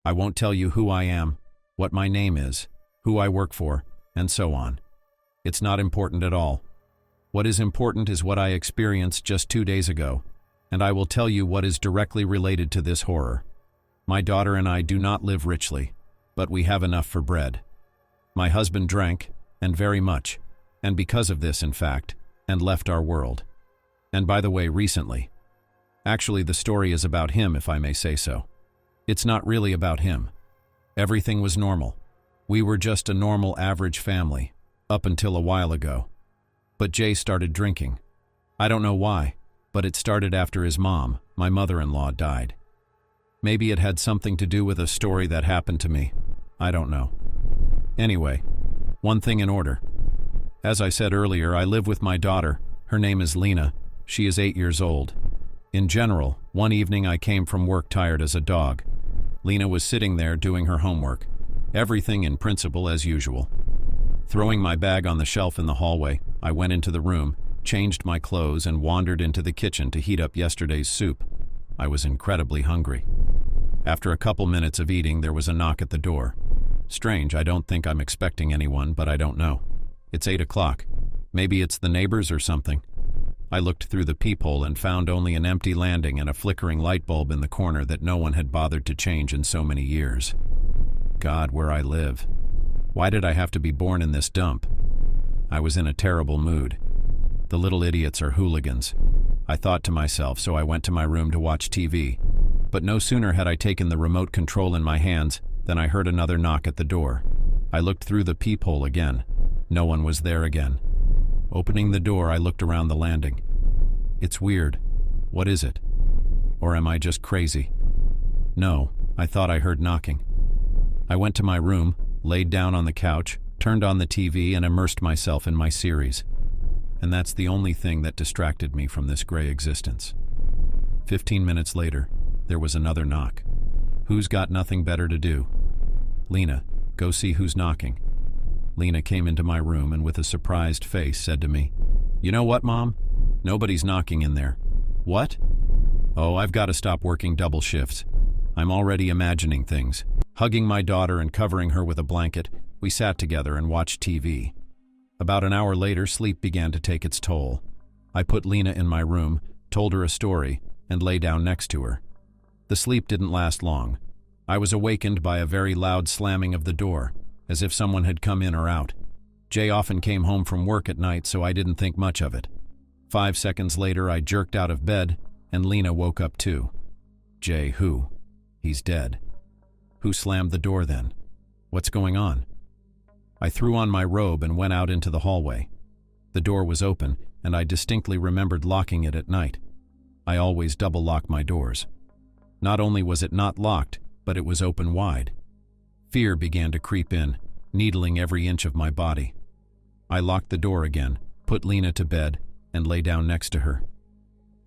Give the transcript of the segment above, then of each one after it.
I won't tell you who I am, what my name is, who I work for, and so on. It's not important at all. What is important is what I experienced just 2 days ago, and I will tell you what is directly related to this horror. My daughter and I do not live richly, but we have enough for bread. My husband drank, and very much, and because of this, in fact, and left our world. And by the way, recently. Actually, the story is about him, if I may say so. It's not really about him. Everything was normal. We were just a normal, average family, up until a while ago. But Jay started drinking. I don't know why, but it started after his mom, my mother-in-law, died. Maybe it had something to do with a story that happened to me. I don't know. Anyway, one thing in order. As I said earlier, I live with my daughter. Her name is Lena. She is 8 years old. In general, one evening I came from work tired as a dog. Lena was sitting there doing her homework. Everything in principle as usual. Throwing my bag on the shelf in the hallway, I went into the room, changed my clothes, and wandered into the kitchen to heat up yesterday's soup. I was incredibly hungry. After a couple minutes of eating, there was a knock at the door. Strange, I don't think I'm expecting anyone, but I don't know. It's 8 o'clock. Maybe it's the neighbors or something. I looked through the peephole and found only an empty landing and a flickering light bulb in the corner that no one had bothered to change in so many years. God, where I live. Why did I have to be born in this dump? I was in a terrible mood. The little idiots are hooligans. I thought to myself, so I went to my room to watch TV. But no sooner had I taken the remote control in my hands than I heard another knock at the door. I looked through the peephole again. No one was there again. Opening the door, I looked around the landing. It's weird. What is it? Or am I just crazy? No, I thought I heard knocking. I went to my room, laid down on the couch, turned on the TV, and immersed myself in my series. And that's the only thing that distracted me from this gray existence. 15 minutes later, there was another knock. Who's got nothing better to do? Lena, go see who's knocking. Lena came into my room and with a surprised face said to me, "You know what, Mom? Nobody's knocking in there." "What?" "Oh, I've got to stop working double shifts. I'm already imagining things." Hugging my daughter and covering her with a blanket, we sat together and watched TV. About an hour later, sleep began to take its toll. I put Lena in my room, told her a story, and lay down next to her. The sleep didn't last long. I was awakened by a very loud slamming of the door, as if someone had come in or out. Jay often came home from work at night, so I didn't think much of it. 5 seconds later, I jerked out of bed, and Lena woke up too. Jay, who? He's dead. Who slammed the door then? What's going on? I threw on my robe and went out into the hallway. The door was open, and I distinctly remembered locking it at night. I always double-lock my doors. Not only was it not locked, but it was open wide. Fear began to creep in, needling every inch of my body. I locked the door again, put Lena to bed, and lay down next to her.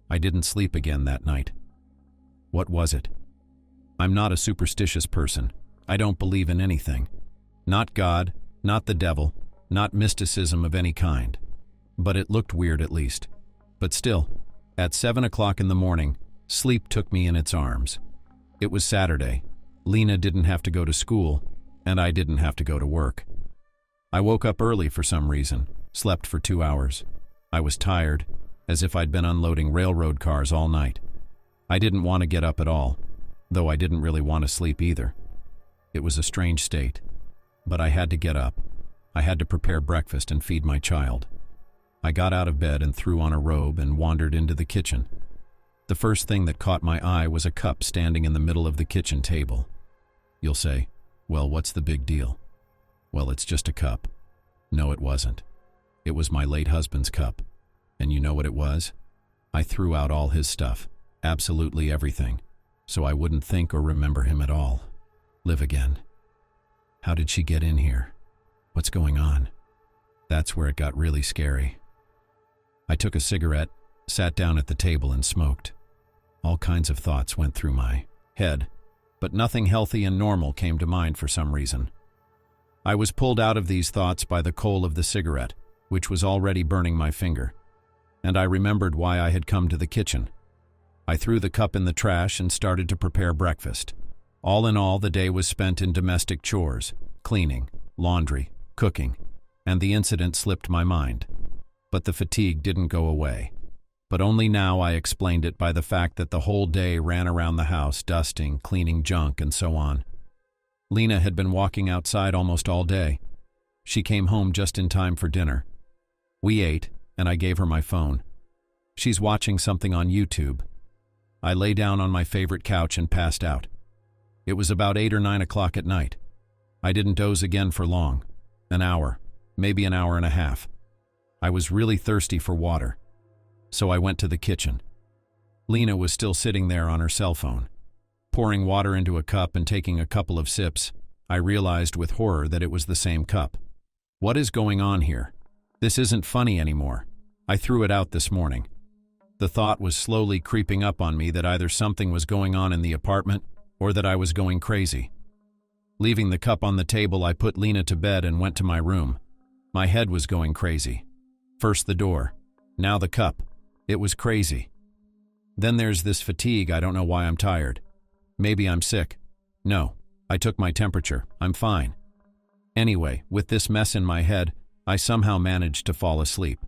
I didn't sleep again that night. What was it? I'm not a superstitious person. I don't believe in anything. Not God, not the devil, not mysticism of any kind. But it looked weird at least. But still, at 7 o'clock in the morning, sleep took me in its arms. It was Saturday. Lena didn't have to go to school, and I didn't have to go to work. I woke up early for some reason, slept for 2 hours. I was tired, as if I'd been unloading railroad cars all night. I didn't want to get up at all, though I didn't really want to sleep either. It was a strange state, but I had to get up. I had to prepare breakfast and feed my child. I got out of bed and threw on a robe and wandered into the kitchen. The first thing that caught my eye was a cup standing in the middle of the kitchen table. You'll say, well, what's the big deal? Well, it's just a cup. No, it wasn't. It was my late husband's cup. And you know what it was? I threw out all his stuff, absolutely everything, so I wouldn't think or remember him at all. Live again. How did she get in here? What's going on? That's where it got really scary. I took a cigarette, sat down at the table and smoked. All kinds of thoughts went through my head, but nothing healthy and normal came to mind for some reason. I was pulled out of these thoughts by the coal of the cigarette, which was already burning my finger, and I remembered why I had come to the kitchen. I threw the cup in the trash and started to prepare breakfast. All in all, the day was spent in domestic chores, cleaning, laundry, cooking, and the incident slipped my mind. But the fatigue didn't go away. But only now I explained it by the fact that the whole day ran around the house, dusting, cleaning junk, and so on. Lena had been walking outside almost all day. She came home just in time for dinner. We ate, and I gave her my phone. She's watching something on YouTube. I lay down on my favorite couch and passed out. It was about 8 or 9 o'clock at night. I didn't doze again for long. An hour, maybe an hour and a half. I was really thirsty for water, so I went to the kitchen. Lena was still sitting there on her cell phone. Pouring water into a cup and taking a couple of sips, I realized with horror that it was the same cup. What is going on here? This isn't funny anymore. I threw it out this morning. The thought was slowly creeping up on me that either something was going on in the apartment or that I was going crazy. Leaving the cup on the table, I put Lena to bed and went to my room. My head was going crazy. First the door, now the cup. It was crazy. Then there's this fatigue. I don't know why I'm tired. Maybe I'm sick. No, I took my temperature. I'm fine. Anyway, with this mess in my head, I somehow managed to fall asleep.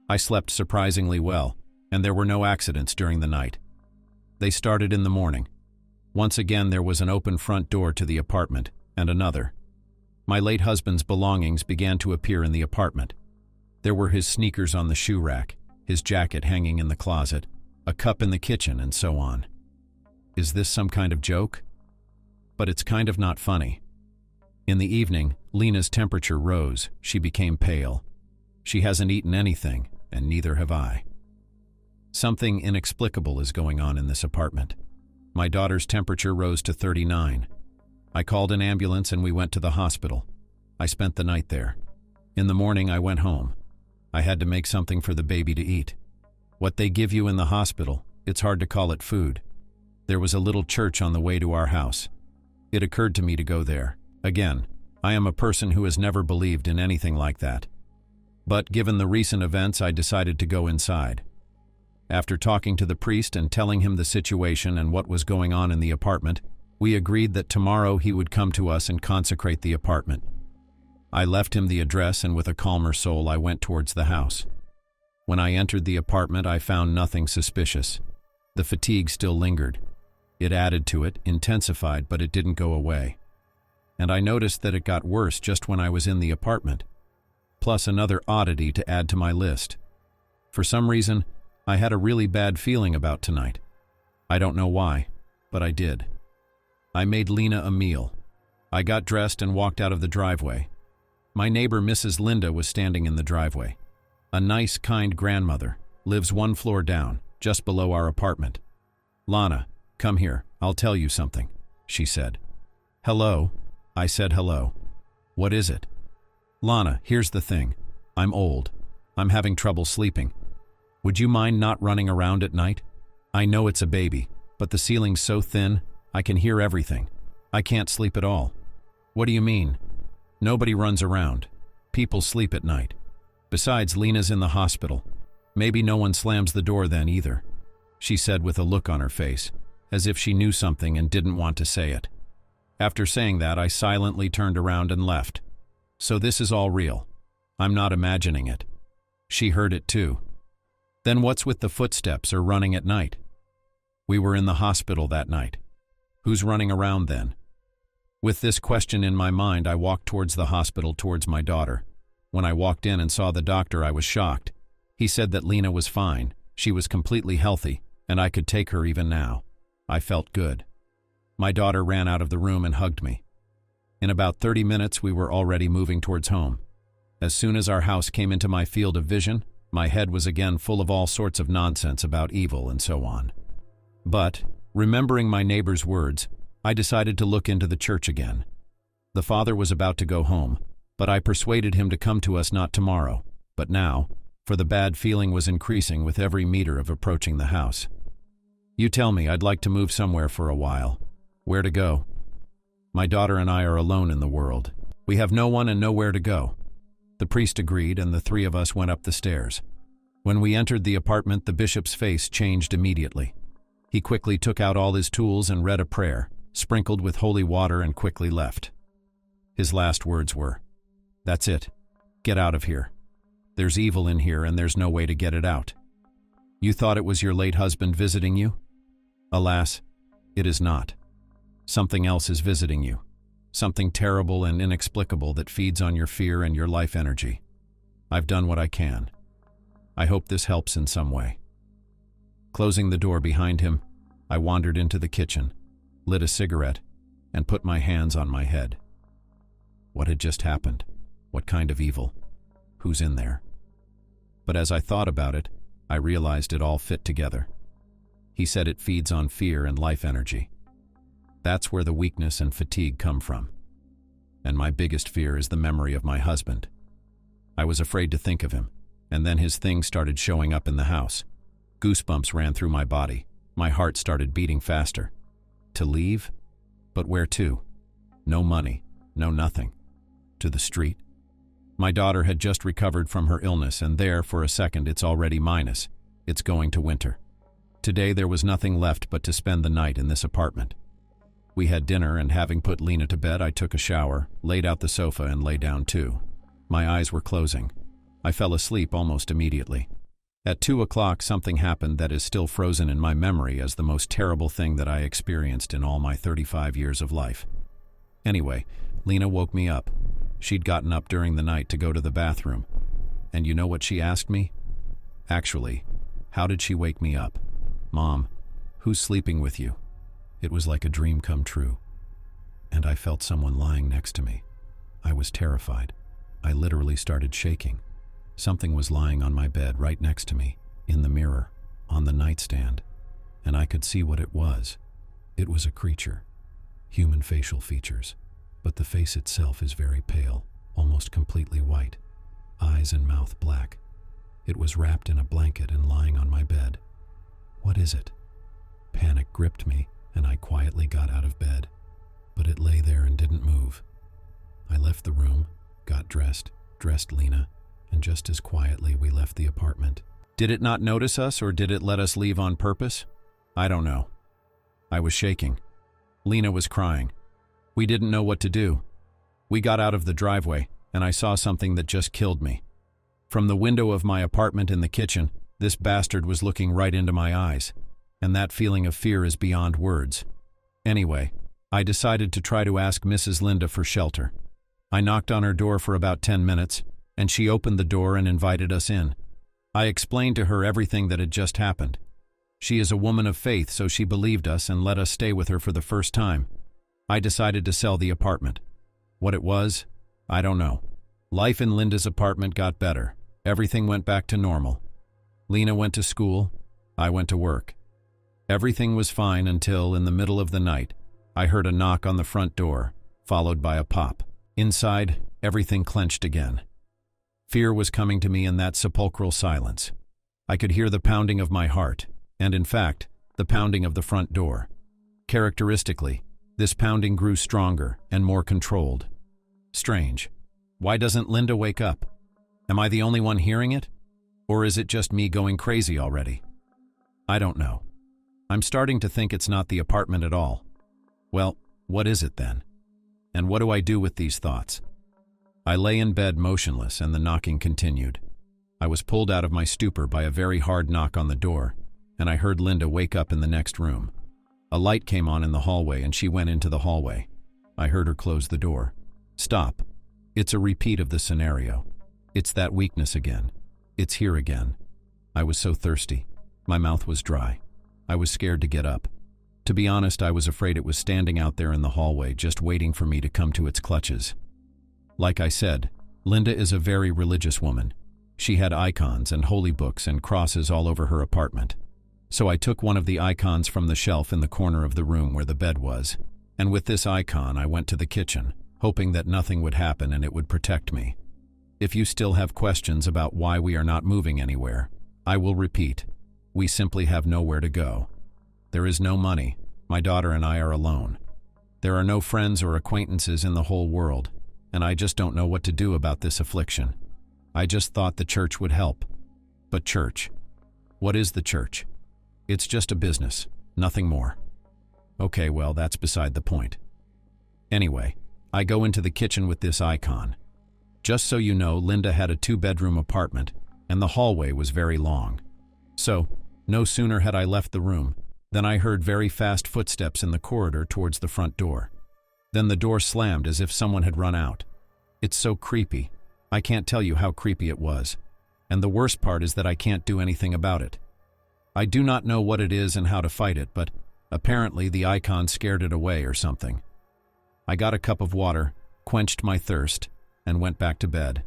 I slept surprisingly well, and there were no accidents during the night. They started in the morning. Once again, there was an open front door to the apartment, and another. My late husband's belongings began to appear in the apartment. There were his sneakers on the shoe rack, his jacket hanging in the closet, a cup in the kitchen, and so on. Is this some kind of joke? But it's kind of not funny. In the evening, Lena's temperature rose. She became pale. She hasn't eaten anything, and neither have I. Something inexplicable is going on in this apartment. My daughter's temperature rose to 39. I called an ambulance and we went to the hospital. I spent the night there. In the morning, I went home. I had to make something for the baby to eat. What they give you in the hospital, it's hard to call it food. There was a little church on the way to our house. It occurred to me to go there. Again, I am a person who has never believed in anything like that. But given the recent events, I decided to go inside. After talking to the priest and telling him the situation and what was going on in the apartment, we agreed that tomorrow he would come to us and consecrate the apartment. I left him the address, and with a calmer soul I went towards the house. When I entered the apartment, I found nothing suspicious. The fatigue still lingered. It added to it, intensified, but it didn't go away. And I noticed that it got worse just when I was in the apartment. Plus another oddity to add to my list. For some reason, I had a really bad feeling about tonight. I don't know why, but I did. I made Lena a meal. I got dressed and walked out of the driveway. My neighbor, Mrs. Linda, was standing in the driveway. A nice, kind grandmother, lives one floor down, just below our apartment. "Lana, come here, I'll tell you something," she said. "Hello?" I said hello. "What is it?" "Lana, here's the thing. I'm old. I'm having trouble sleeping. Would you mind not running around at night? I know it's a baby, but the ceiling's so thin, I can hear everything. I can't sleep at all." "What do you mean?" "Nobody runs around. People sleep at night. Besides, Lena's in the hospital. Maybe no one slams the door then either," she said with a look on her face, as if she knew something and didn't want to say it. After saying that, I silently turned around and left. So this is all real. I'm not imagining it. She heard it too. Then what's with the footsteps or running at night? We were in the hospital that night. Who's running around then? With this question in my mind, I walked towards the hospital, towards my daughter. When I walked in and saw the doctor, I was shocked. He said that Lena was fine, she was completely healthy, and I could take her even now. I felt good. My daughter ran out of the room and hugged me. In about 30 minutes, we were already moving towards home. As soon as our house came into my field of vision, my head was again full of all sorts of nonsense about evil and so on. But, remembering my neighbor's words, I decided to look into the church again. The father was about to go home, but I persuaded him to come to us not tomorrow, but now, for the bad feeling was increasing with every meter of approaching the house. "You tell me, I'd like to move somewhere for a while. Where to go?" "My daughter and I are alone in the world. We have no one and nowhere to go." The priest agreed, and the three of us went up the stairs. When we entered the apartment, the bishop's face changed immediately. He quickly took out all his tools and read a prayer, sprinkled with holy water, and quickly left. His last words were, "That's it. Get out of here. There's evil in here and there's no way to get it out. You thought it was your late husband visiting you? Alas, it is not. Something else is visiting you. Something terrible and inexplicable that feeds on your fear and your life energy. I've done what I can. I hope this helps in some way." Closing the door behind him, I wandered into the kitchen, lit a cigarette, and put my hands on my head. What had just happened? What kind of evil? Who's in there? But as I thought about it, I realized it all fit together. He said it feeds on fear and life energy. That's where the weakness and fatigue come from. And my biggest fear is the memory of my husband. I was afraid to think of him, and then his things started showing up in the house. Goosebumps ran through my body. My heart started beating faster. To leave? But where to? No money, no nothing. To the street? My daughter had just recovered from her illness, and there, for a second, it's already minus. It's going to winter. Today there was nothing left but to spend the night in this apartment. We had dinner, and having put Lena to bed, I took a shower, laid out the sofa, and lay down too. My eyes were closing. I fell asleep almost immediately. At 2 o'clock, something happened that is still frozen in my memory as the most terrible thing that I experienced in all my 35 years of life. Anyway, Lena woke me up. She'd gotten up during the night to go to the bathroom. And you know what she asked me? Actually, how did she wake me up? "Mom, who's sleeping with you?" It was like a dream come true. And I felt someone lying next to me. I was terrified. I literally started shaking. Something was lying on my bed right next to me, in the mirror, on the nightstand, and I could see what it was. It was a creature. Human facial features, but the face itself is very pale, almost completely white. Eyes and mouth black. It was wrapped in a blanket and lying on my bed. What is it? Panic gripped me, and I quietly got out of bed, but it lay there and didn't move. I left the room, got dressed Lena, and just as quietly we left the apartment. Did it not notice us, or did it let us leave on purpose? I don't know. I was shaking. Lena was crying. We didn't know what to do. We got out of the driveway, and I saw something that just killed me. From the window of my apartment in the kitchen, this bastard was looking right into my eyes, and that feeling of fear is beyond words. Anyway, I decided to try to ask Mrs. Linda for shelter. I knocked on her door for about 10 minutes, and she opened the door and invited us in. I explained to her everything that had just happened. She is a woman of faith, so she believed us and let us stay with her for the first time. I decided to sell the apartment. What it was, I don't know. Life in Linda's apartment got better. Everything went back to normal. Lena went to school. I went to work. Everything was fine until, in the middle of the night, I heard a knock on the front door, followed by a pop. Inside, everything clenched again. Fear was coming to me in that sepulchral silence. I could hear the pounding of my heart, and in fact, the pounding of the front door. Characteristically, this pounding grew stronger and more controlled. Strange. Why doesn't Linda wake up? Am I the only one hearing it? Or is it just me going crazy already? I don't know. I'm starting to think it's not the apartment at all. Well, what is it then? And what do I do with these thoughts? I lay in bed motionless, and the knocking continued. I was pulled out of my stupor by a very hard knock on the door, and I heard Linda wake up in the next room. A light came on in the hallway, and she went into the hallway. I heard her close the door. Stop. It's a repeat of the scenario. It's that weakness again. It's here again. I was so thirsty. My mouth was dry. I was scared to get up. To be honest, I was afraid it was standing out there in the hallway, just waiting for me to come to its clutches. Like I said, Linda is a very religious woman. She had icons and holy books and crosses all over her apartment. So I took one of the icons from the shelf in the corner of the room where the bed was, and with this icon I went to the kitchen, hoping that nothing would happen and it would protect me. If you still have questions about why we are not moving anywhere, I will repeat. We simply have nowhere to go. There is no money. My daughter and I are alone. There are no friends or acquaintances in the whole world, and I just don't know what to do about this affliction. I just thought the church would help. But church? What is the church? It's just a business, nothing more. Okay, well, that's beside the point. Anyway, I go into the kitchen with this icon. Just so you know, Linda had a 2-bedroom apartment, and the hallway was very long. So, no sooner had I left the room than I heard very fast footsteps in the corridor towards the front door. Then the door slammed as if someone had run out. It's so creepy. I can't tell you how creepy it was. And the worst part is that I can't do anything about it. I do not know what it is and how to fight it, but apparently the icon scared it away or something. I got a cup of water, quenched my thirst, and went back to bed.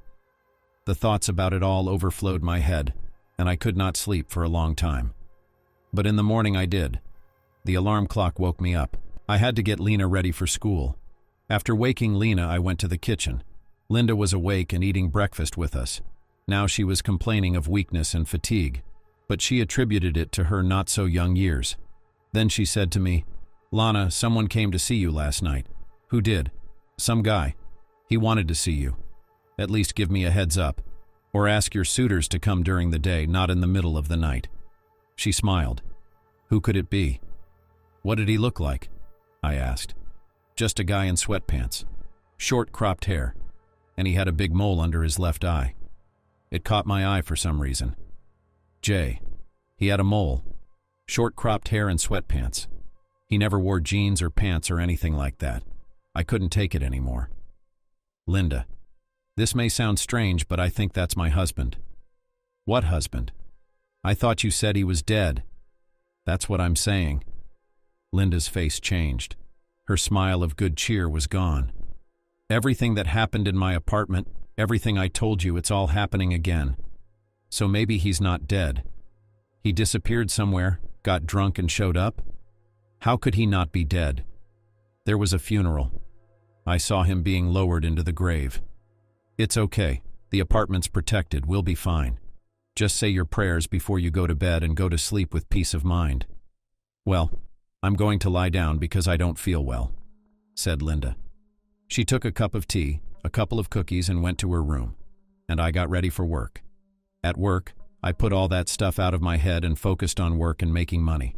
The thoughts about it all overflowed my head, and I could not sleep for a long time. But in the morning I did. The alarm clock woke me up. I had to get Lena ready for school. After waking Lena, I went to the kitchen. Linda was awake and eating breakfast with us. Now she was complaining of weakness and fatigue, but she attributed it to her not-so-young years. Then she said to me, "Lana, someone came to see you last night." "Who did?" "Some guy. He wanted to see you. At least give me a heads up. Or ask your suitors to come during the day, not in the middle of the night." She smiled. "Who could it be?" "What did he look like?" I asked. "Just a guy in sweatpants. Short cropped hair. And he had a big mole under his left eye. It caught my eye for some reason." "Jay, he had a mole. Short cropped hair and sweatpants. He never wore jeans or pants or anything like that. I couldn't take it anymore." "Linda, this may sound strange, but I think that's my husband." "What husband? I thought you said he was dead." "That's what I'm saying." Linda's face changed. Her smile of good cheer was gone. "Everything that happened in my apartment, everything I told you, it's all happening again. So maybe he's not dead. He disappeared somewhere, got drunk and showed up? How could he not be dead? There was a funeral. I saw him being lowered into the grave. It's okay. The apartment's protected. We'll be fine. Just say your prayers before you go to bed and go to sleep with peace of mind." "Well, I'm going to lie down because I don't feel well," said Linda. She took a cup of tea, a couple of cookies, and went to her room, and I got ready for work. At work, I put all that stuff out of my head and focused on work and making money.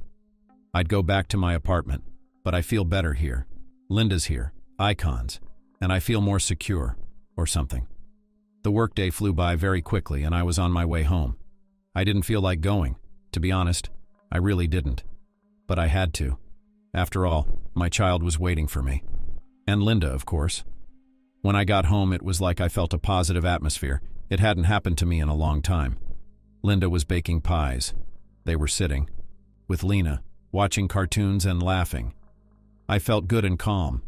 I'd go back to my apartment, but I feel better here. Linda's here, icons, and I feel more secure, or something. The workday flew by very quickly and I was on my way home. I didn't feel like going. To be honest, I really didn't. But I had to. After all, my child was waiting for me. And Linda, of course. When I got home, it was like I felt a positive atmosphere. It hadn't happened to me in a long time. Linda was baking pies. They were sitting, with Lena, watching cartoons and laughing. I felt good and calm.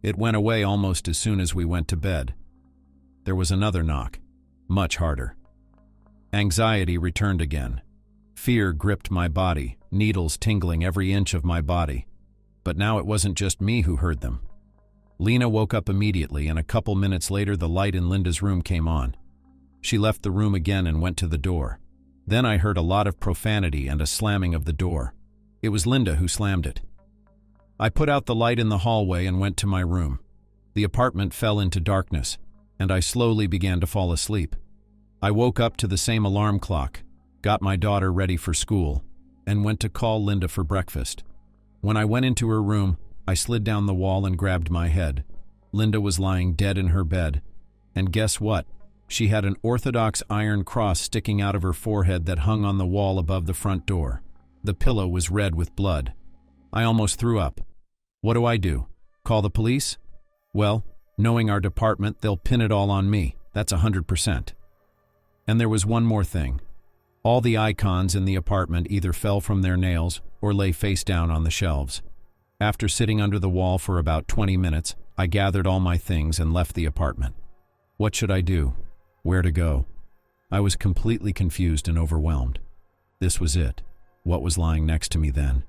It went away almost as soon as we went to bed. There was another knock, much harder. Anxiety returned again. Fear gripped my body, needles tingling every inch of my body. But now it wasn't just me who heard them. Lena woke up immediately, and a couple minutes later the light in Linda's room came on. She left the room again and went to the door. Then I heard a lot of profanity and a slamming of the door. It was Linda who slammed it. I put out the light in the hallway and went to my room. The apartment fell into darkness, and I slowly began to fall asleep. I woke up to the same alarm clock, got my daughter ready for school, and went to call Linda for breakfast. When I went into her room, I slid down the wall and grabbed my head. Linda was lying dead in her bed. And guess what? She had an Orthodox iron cross sticking out of her forehead that hung on the wall above the front door. The pillow was red with blood. I almost threw up. What do? Call the police? Well, knowing our department, they'll pin it all on me. That's 100%. And there was one more thing. All the icons in the apartment either fell from their nails or lay face down on the shelves. After sitting under the wall for about 20 minutes, I gathered all my things and left the apartment. What should I do? Where to go? I was completely confused and overwhelmed. This was it. What was lying next to me then?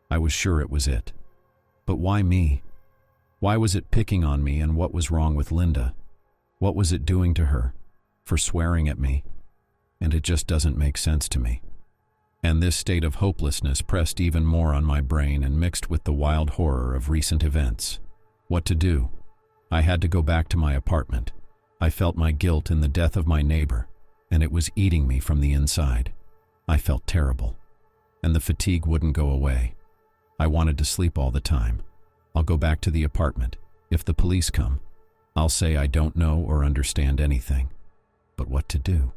I was sure it was it. But why me? Why was it picking on me, and what was wrong with Linda? What was it doing to her? For swearing at me? And it just doesn't make sense to me. And this state of hopelessness pressed even more on my brain and mixed with the wild horror of recent events. What to do? I had to go back to my apartment. I felt my guilt in the death of my neighbor, and it was eating me from the inside. I felt terrible, and the fatigue wouldn't go away. I wanted to sleep all the time. I'll go back to the apartment. If the police come, I'll say I don't know or understand anything. But what to do?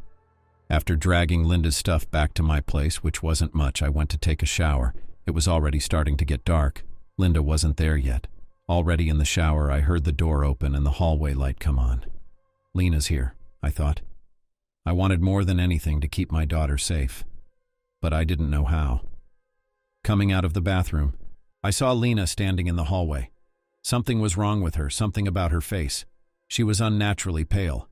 After dragging Linda's stuff back to my place, which wasn't much, I went to take a shower. It was already starting to get dark. Linda wasn't there yet. Already in the shower, I heard the door open and the hallway light come on. Lena's here, I thought. I wanted more than anything to keep my daughter safe. But I didn't know how. Coming out of the bathroom, I saw Lena standing in the hallway. Something was wrong with her, something about her face. She was unnaturally pale.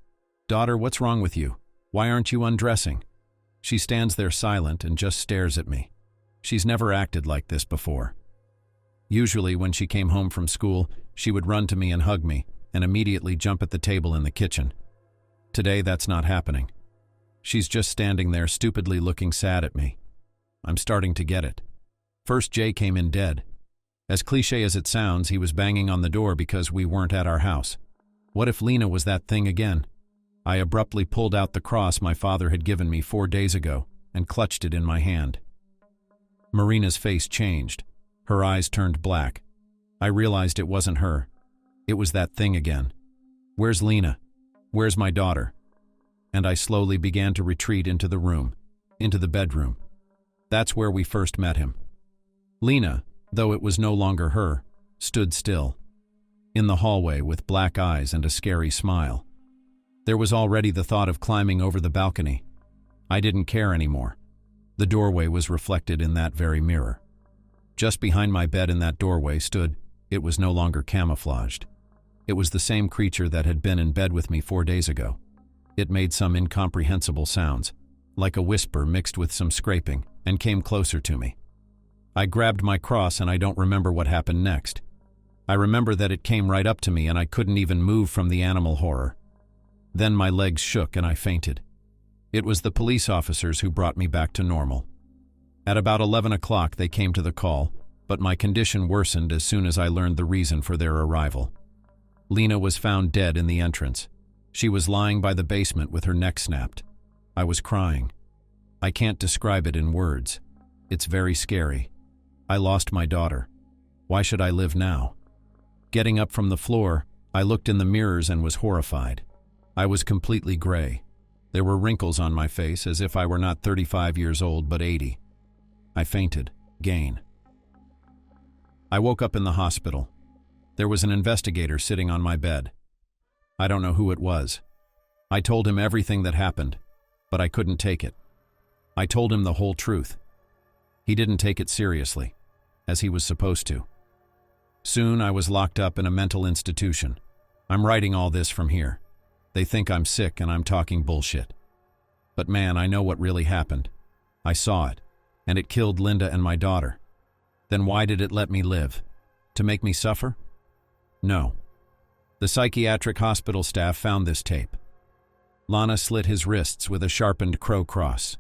"Daughter, what's wrong with you? Why aren't you undressing?" She stands there silent and just stares at me. She's never acted like this before. Usually when she came home from school, she would run to me and hug me, and immediately jump at the table in the kitchen. Today that's not happening. She's just standing there stupidly looking sad at me. I'm starting to get it. First, Jay came in dead. As cliché as it sounds, he was banging on the door because we weren't at our house. What if Lena was that thing again? I abruptly pulled out the cross my father had given me 4 days ago and clutched it in my hand. Marina's face changed. Her eyes turned black. I realized it wasn't her. It was that thing again. Where's Lena? Where's my daughter? And I slowly began to retreat into the room, into the bedroom. That's where we first met him. Lena, though it was no longer her, stood still, in the hallway with black eyes and a scary smile. There was already the thought of climbing over the balcony. I didn't care anymore. The doorway was reflected in that very mirror. Just behind my bed in that doorway stood, it was no longer camouflaged. It was the same creature that had been in bed with me 4 days ago. It made some incomprehensible sounds, like a whisper mixed with some scraping, and came closer to me. I grabbed my cross and I don't remember what happened next. I remember that it came right up to me and I couldn't even move from the animal horror. Then my legs shook and I fainted. It was the police officers who brought me back to normal. At about 11 o'clock they came to the call, but my condition worsened as soon as I learned the reason for their arrival. Lena was found dead in the entrance. She was lying by the basement with her neck snapped. I was crying. I can't describe it in words. It's very scary. I lost my daughter. Why should I live now? Getting up from the floor, I looked in the mirrors and was horrified. I was completely gray. There were wrinkles on my face as if I were not 35 years old but 80. I fainted. Gain. I woke up in the hospital. There was an investigator sitting on my bed. I don't know who it was. I told him everything that happened, but I couldn't take it. I told him the whole truth. He didn't take it seriously, as he was supposed to. Soon I was locked up in a mental institution. I'm writing all this from here. They think I'm sick and I'm talking bullshit. But man, I know what really happened. I saw it, and it killed Linda and my daughter. Then why did it let me live? To make me suffer? No. The psychiatric hospital staff found this tape. Lana slit his wrists with a sharpened crow cross.